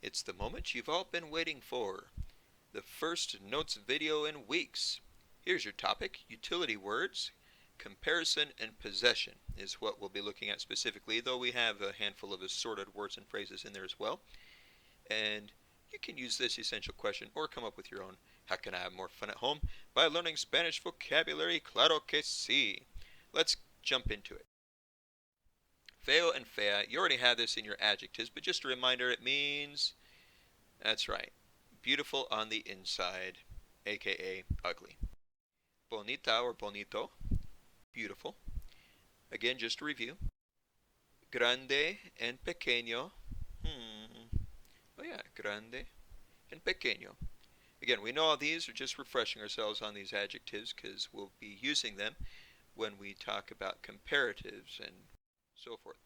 It's the moment you've all been waiting for. The first notes video in weeks. Here's your topic, utility words. Comparison and possession is what we'll be looking at specifically, though we have a handful of assorted words and phrases in there as well. And you can use this essential question or come up with your own. How can I have more fun at home? By learning Spanish vocabulary, claro que sí. Let's jump into it. Feo and fea, you already have this in your adjectives, but just a reminder, it means, that's right, beautiful on the inside, aka ugly. Bonita or bonito, beautiful. Again, just a review. Grande and pequeño. Oh yeah, grande and pequeño. Again, we know all these are just refreshing ourselves on these adjectives because we'll be using them when we talk about comparatives and so forth.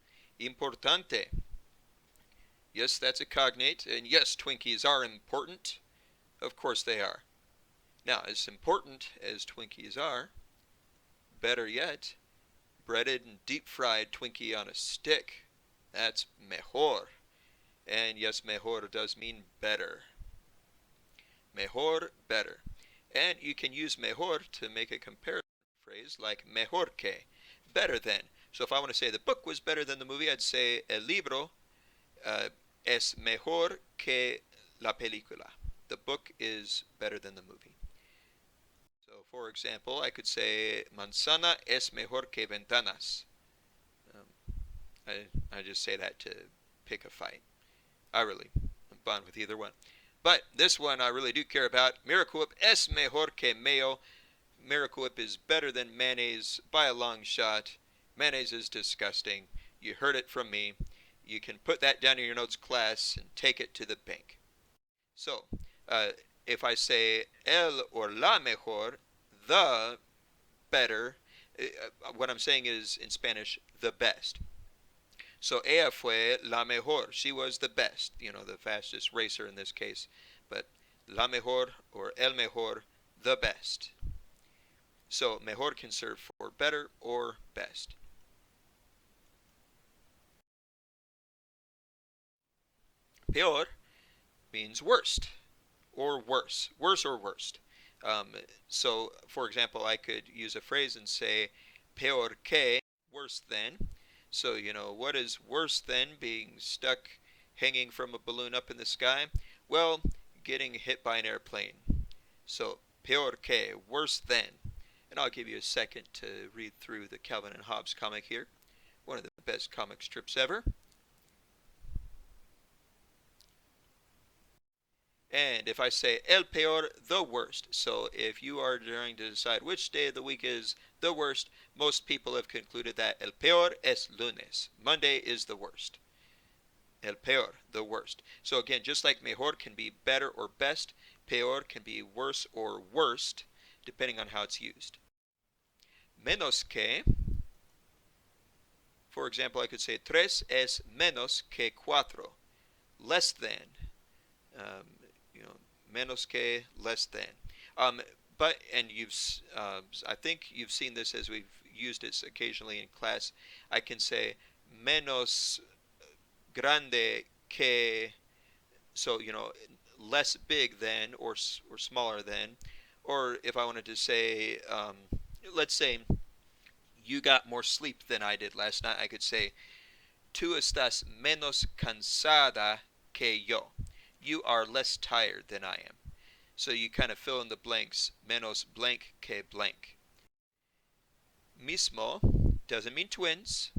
Importante. Yes, that's a cognate, and yes, Twinkies are important. Of course they are. Now, as important as Twinkies are, better yet, breaded and deep-fried Twinkie on a stick. That's mejor. And yes, mejor does mean better. Mejor, better. And you can use mejor to make a comparison phrase like mejor que, better than. So if I want to say the book was better than the movie, I'd say el libro es mejor que la película. The book is better than the movie. So for example, I could say manzana es mejor que ventanas. I just say that to pick a fight. I really bond with either one. But this one I really do care about. Miracle Whip es mejor que mayo. Miracle Whip is better than mayonnaise by a long shot. Mayonnaise is disgusting. You heard it from me. You can put that down in your notes class and take it to the bank. So, if I say el or la mejor, the better, what I'm saying is in Spanish, the best. So ella fue la mejor. She was the best, the fastest racer in this case. But la mejor or el mejor, the best. So mejor can serve for better or best. Peor means worst or worse. Worse or worst. So, for example, I could use a phrase and say peor que, worse than. So, what is worse than being stuck hanging from a balloon up in the sky? Well, getting hit by an airplane. So, peor que, worse than. And I'll give you a second to read through the Calvin and Hobbes comic here. One of the best comic strips ever. And if I say el peor, the worst. So if you are trying to decide which day of the week is the worst, most people have concluded that el peor es lunes. Monday is the worst. El peor, the worst. So again, just like mejor can be better or best, peor can be worse or worst, depending on how it's used. Menos que, for example, I could say tres es menos que cuatro. Less than. Menos que, less than. But I think you've seen this as we've used it occasionally in class. I can say menos grande que, so less big than or smaller than. Or if I wanted to say, let's say you got more sleep than I did last night, I could say tú estás menos cansada que yo. You are less tired than I am. So you kind of fill in the blanks, menos blank que blank. Mismo doesn't mean twins,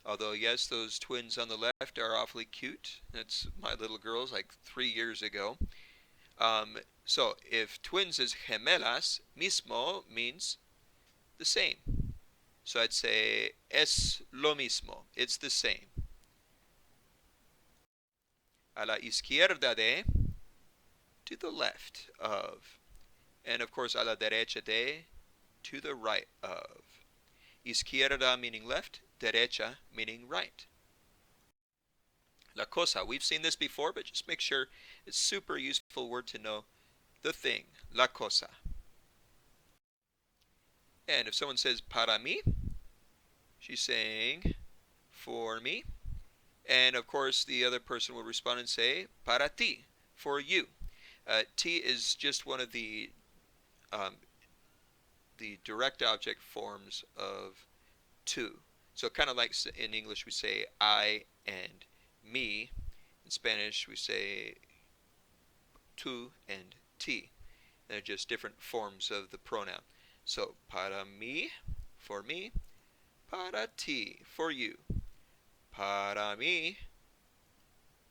although yes, those twins on the left are awfully cute. That's my little girls like 3 years ago. So if twins is gemelas, mismo means the same. So I'd say es lo mismo, it's the same. A la izquierda de, to the left of. And of course, a la derecha de, to the right of. Izquierda meaning left, derecha meaning right. La cosa, we've seen this before, but just make sure it's a super useful word to know. The thing, la cosa. And if someone says para mí, she's saying for me. And of course, the other person will respond and say para ti, for you. Ti is just one of um, the direct object forms of tu. So kind of like in English we say I and me. In Spanish we say tu and ti. They're just different forms of the pronoun. So para mí, for me. Para ti, for you. Para mí,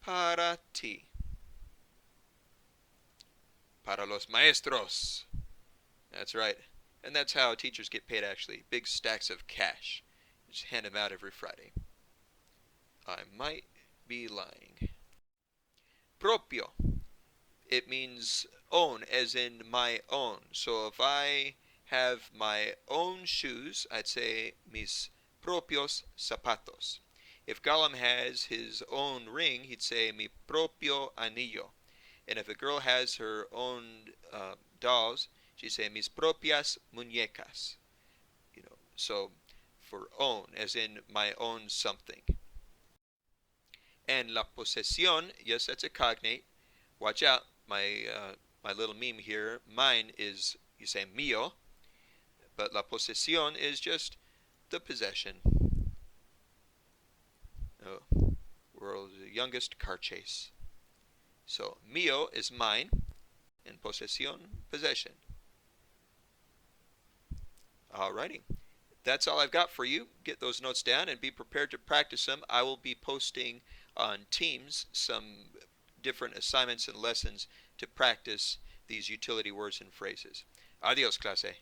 para ti. Para los maestros. That's right. And that's how teachers get paid actually. Big stacks of cash. Just hand them out every Friday. I might be lying. Propio. It means own, as in my own. So if I have my own shoes, I'd say mis propios zapatos. If Gollum has his own ring, he'd say mi propio anillo. And if a girl has her own dolls, she'd say mis propias muñecas. So for own, as in my own something. And la posesión, yes, that's a cognate. Watch out, my little meme here. Mine is, you say mío, but la posesión is just the possession. Oh, world's youngest car chase. So mío is mine, and posesión, possession. Alrighty. That's all I've got for you. Get those notes down and be prepared to practice them. I will be posting on Teams some different assignments and lessons to practice these utility words and phrases. Adios, clase.